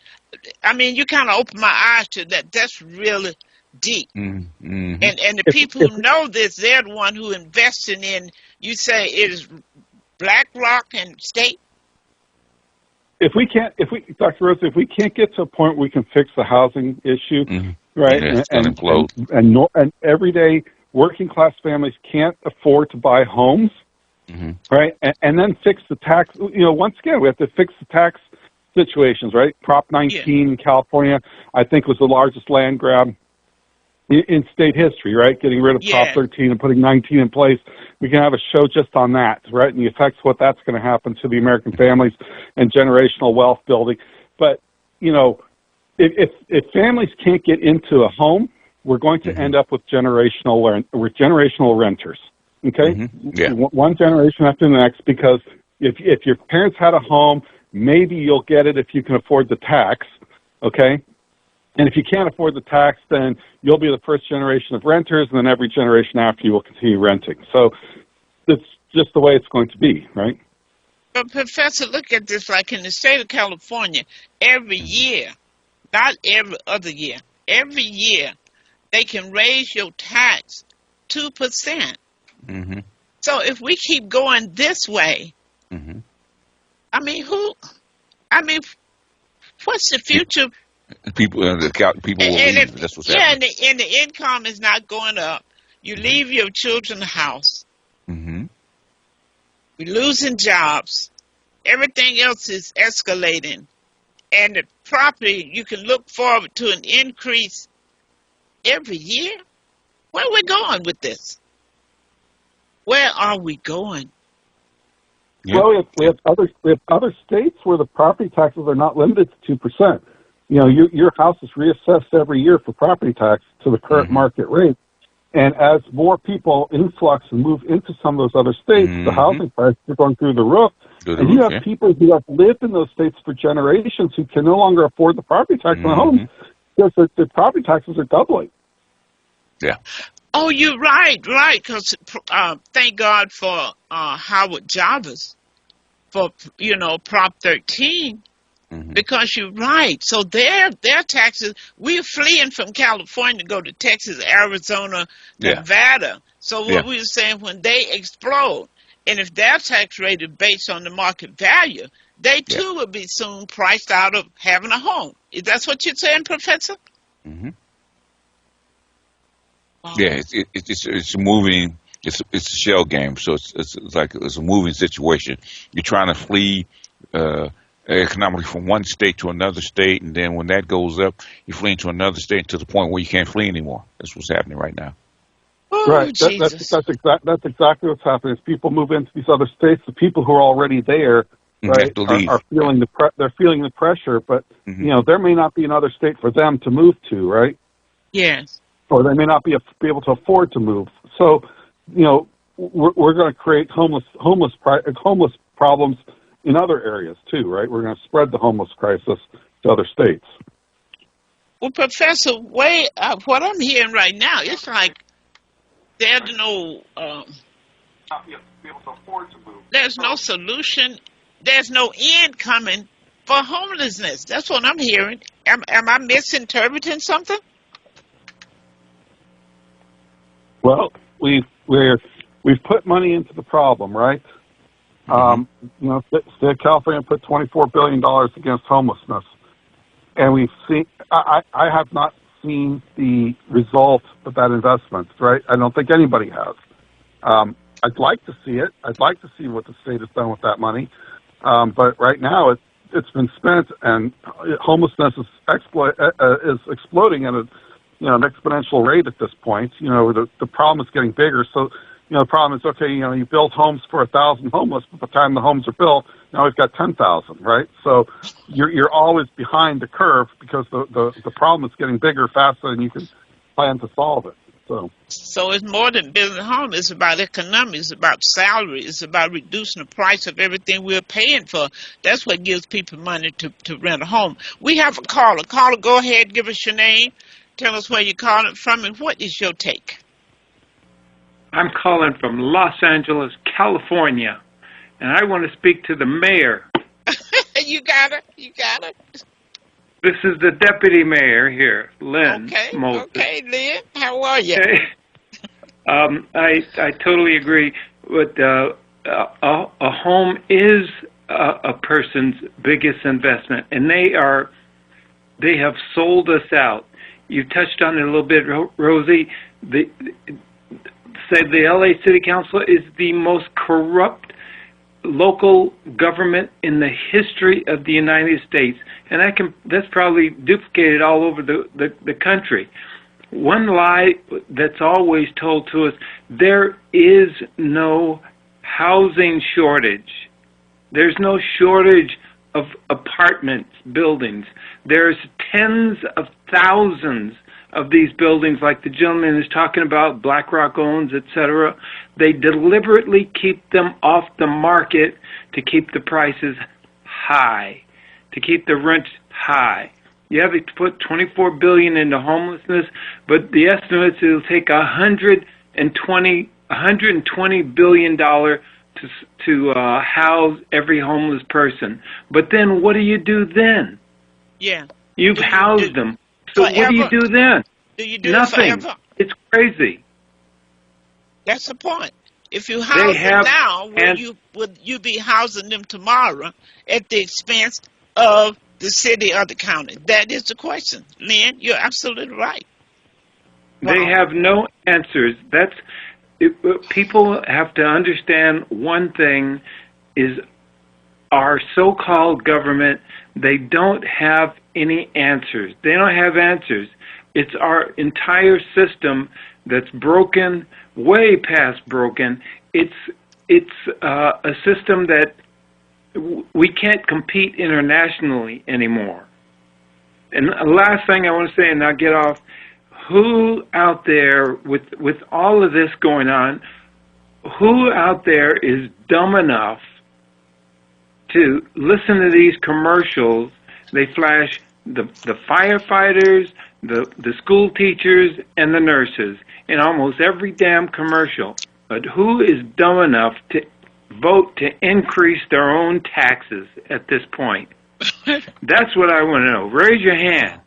I mean, you kind of open my eyes to that. That's really deep. And the people who know this, they're the one who investing in, you say it is BlackRock and State? Dr. Rosie, if we can't get to a point where we can fix the housing issue, right, and everyday working class families can't afford to buy homes, right, and then fix the tax. Once again, we have to fix the tax situations, right? Prop 19 in California, I think, was the largest land grab in state history, right? Getting rid of Prop 13 and putting 19 in place. We can have a show just on that, right? And the effects, what that's going to happen to the American families and generational wealth building. But, if families can't get into a home, we're going to end up with generational renters. Okay? One generation after the next, because if your parents had a home, maybe you'll get it if you can afford the tax, okay? And if you can't afford the tax, then you'll be the first generation of renters, and then every generation after you will continue renting. So it's just the way it's going to be, right? But, Professor, look at this. Like in the state of California, every year, not every other year, every year, they can raise your tax 2%. So if we keep going this way, I mean, what's the future? People will leave. That's what's happening. And the income is not going up. You leave your children the house. We're losing jobs. Everything else is escalating. And the property, you can look forward to an increase every year. Where are we going with this? Where are we going? Well, we have other states where the property taxes are not limited to 2%. Your house is reassessed every year for property tax to the current market rate. And as more people influx and move into some of those other states, the housing prices are going through the roof. And you have people who have lived in those states for generations who can no longer afford the property tax on homes because the property taxes are doubling. Yeah. Oh, you're right, because thank God for Howard Jarvis for, Prop 13, because you're right. So their taxes, we're fleeing from California to go to Texas, Arizona, Nevada. So what we were saying, when they explode, and if their tax rate is based on the market value, they too will be soon priced out of having a home. Is that what you're saying, Professor? Wow. Yeah, it's moving. It's a shell game, so it's like it's a moving situation. You're trying to flee economically from one state to another state, and then when that goes up, you're fleeing to another state to the point where you can't flee anymore. That's what's happening right now. Oh, Right. Jesus. That's exactly what's happening. As people move into these other states, the people who are already there, Have right, to are leave. feeling they're feeling the pressure. But Hmm. there may not be another state for them to move to, right? Yes. Or they may not be able to afford to move. So, we're going to create homeless problems in other areas too, right? We're going to spread the homeless crisis to other states. Well, Professor, what I'm hearing right now, it's like there's no Not be able to afford to move. there's no solution. There's no end coming for homelessness. That's what I'm hearing. Am I misinterpreting something? Well, we've put money into the problem, right? State of California put $24 billion against homelessness, and we've seen. I have not seen the result of that investment, right? I don't think anybody has. I'd like to see it. I'd like to see what the state has done with that money, but right now it's been spent, and homelessness is exploding at an exponential rate at this point. The problem is getting bigger. So, the problem is, okay, you build homes for 1,000 homeless, but by the time the homes are built, now we've got 10,000, right? So you're always behind the curve because the problem is getting bigger faster than you can plan to solve it. So it's more than building a home. It's about economics. It's about salary. It's about reducing the price of everything we're paying for. That's what gives people money to rent a home. We have a caller. Caller, go ahead. Give us your name. Tell us where you're calling from and what is your take. I'm calling from Los Angeles, California, and I want to speak to the mayor. You got it. You got it. This is the deputy mayor here, Lynn Moses. Okay, Lynn. How are you? I totally agree with a home is a person's biggest investment, and they have sold us out. You touched on it a little bit, Rosie. The LA City Council is the most corrupt local government in the history of the United States, and that's probably duplicated all over the country. One lie that's always told to us: there is no housing shortage. There's no shortage of apartments, buildings. There's tens of thousands of these buildings, like the gentleman is talking about, BlackRock owns, etc. They deliberately keep them off the market to keep the prices high, to keep the rents high. You have to put $24 billion into homelessness, but the estimates it'll take $120 billion to house every homeless person. But then what do you do then? Yeah. You've housed them. So forever? What do you do then? Do you do Nothing. it forever? It's crazy. That's the point. If you house them now, would you be housing them tomorrow at the expense of the city or the county? That is the question. Lynn, you're absolutely right. Wow. They have no answers. People have to understand one thing is our so-called government, they don't have any answers. They don't have answers. It's our entire system that's broken, way past broken. It's a system that we can't compete internationally anymore. And the last thing I want to say, and I'll get off, who out there, with all of this going on, who out there is dumb enough to listen to these commercials? They flash the firefighters, the school teachers, and the nurses in almost every damn commercial. But who is dumb enough to vote to increase their own taxes at this point? That's what I want to know. Raise your hand.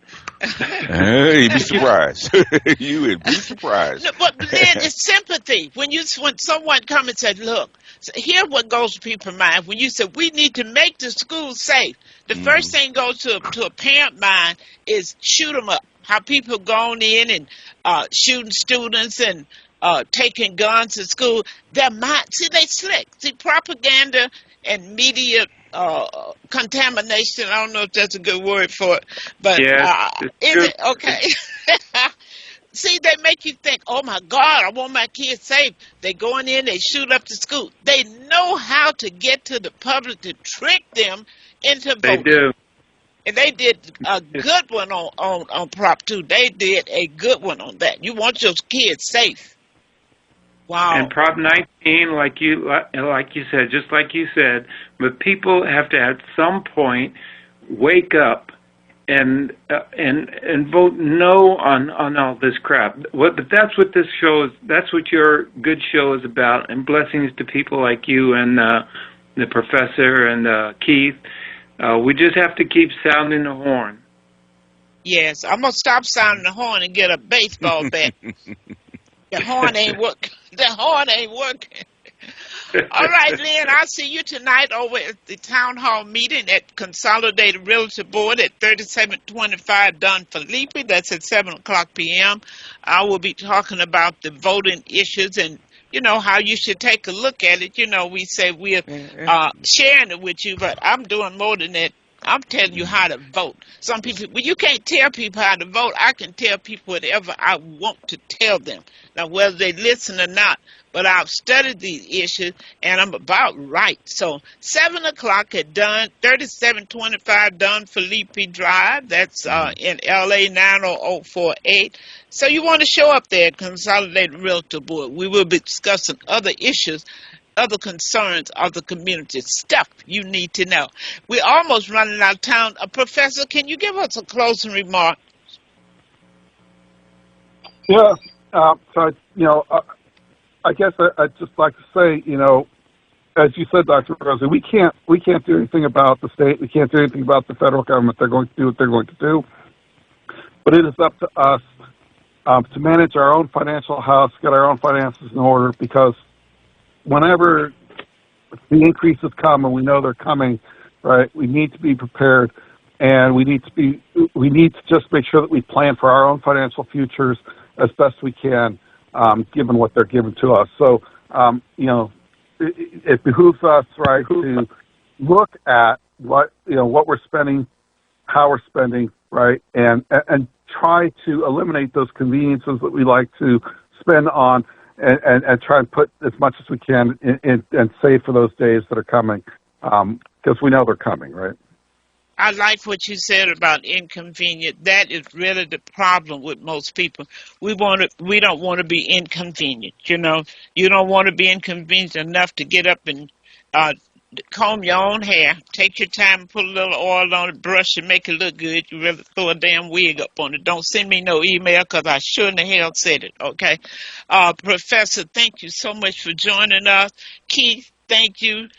You'd be surprised. You would be surprised. No, but then it's sympathy. When someone comes and says, look, here's what goes to people's mind. When you say we need to make the schools safe, the first thing goes to a parent mind is shoot them up. How people gone in and shooting students and taking guns to school. Their mind, see, they slick. See, propaganda and media contamination. I don't know if that's a good word for it, but yeah, is it okay? See, they make you think, oh my God, I want my kids safe. They going in, they shoot up the school. They know how to get to the public to trick them into They voting. do. And they did a good one on Prop 2. They did a good one on that. You want your kids safe. Wow. And Prop 19, like you said, just like you said, but people have to at some point wake up and vote no on all this crap. But that's what this show is. That's what your good show is about. And blessings to people like you and the professor and Keith. We just have to keep sounding the horn. Yes, I'm gonna stop sounding the horn and get a baseball bat. The horn ain't working. The horn ain't working. All right, Lynn, I'll see you tonight over at the town hall meeting at Consolidated Realty Board at 3725 Don Felipe. That's at 7 o'clock p.m. I will be talking about the voting issues and, you know, how you should take a look at it. You know, we say we're sharing it with you, but I'm doing more than that. I'm telling you how to vote. Some people, well, you can't tell people how to vote. I can tell people whatever I want to tell them. Now, whether they listen or not, but I've studied these issues, and I'm about right. So, 7 o'clock at 3725 Don Felipe Drive. That's in L.A. 90048. So you want to show up there at Consolidated Realtor Board. We will be discussing other issues, other concerns of the community, stuff you need to know. We're almost running out of time. Professor, can you give us a closing remark? Yeah. So, I guess I'd just like to say, as you said, Dr. Rosie, we can't do anything about the state. We can't do anything about the federal government. They're going to do what they're going to do. But it is up to us to manage our own financial house, get our own finances in order, because whenever the increases come, and we know they're coming, right, we need to be prepared, and we need to just make sure that we plan for our own financial futures as best we can, given what they're giving to us. So, it behooves us, right, to look at what we're spending, how we're spending, right, and try to eliminate those conveniences that we like to spend on, and try and put as much as we can in and save for those days that are coming, because we know they're coming, right? I like what you said about inconvenient. That is really the problem with most people. We don't want to be inconvenient. You don't want to be inconvenient enough to get up and comb your own hair. Take your time and put a little oil on it, brush it, make it look good. You really throw a damn wig up on it. Don't send me no email because I sure in the hell said it, okay? Professor, thank you so much for joining us. Keith, thank you.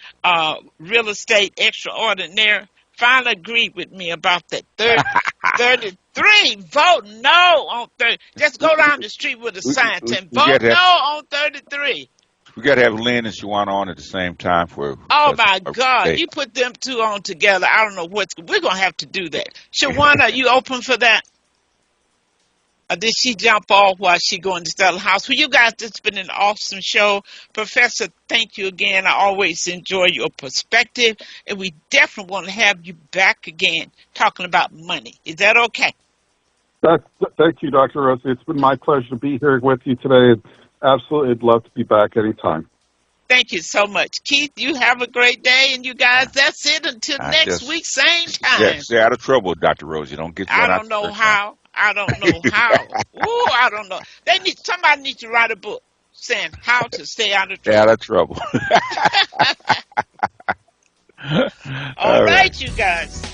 Real estate extraordinaire. Finally agreed with me about that 33. Vote no on 30. Just go down the street with a sign and vote no on 33. We got to have Lynn and Shawana on at the same time for. Oh my God! You put them two on together. I don't know we're gonna have to do that. Shawana, are you open for that? Or did she jump off while she going to sell the house? Well, you guys, it's been an awesome show. Professor, thank you again. I always enjoy your perspective, and we definitely want to have you back again talking about money. Is that okay? Thank you, Dr. Rosie. It's been my pleasure to be here with you today. Absolutely, I'd love to be back anytime. Thank you so much. Keith, you have a great day, and you guys, that's it until next week, same time. Yeah, stay out of trouble, Dr. Rosie. Don't get I don't know how. I don't know how. Ooh, I don't know. Somebody needs to write a book saying how to stay out of trouble. Stay out of trouble. All right, you guys.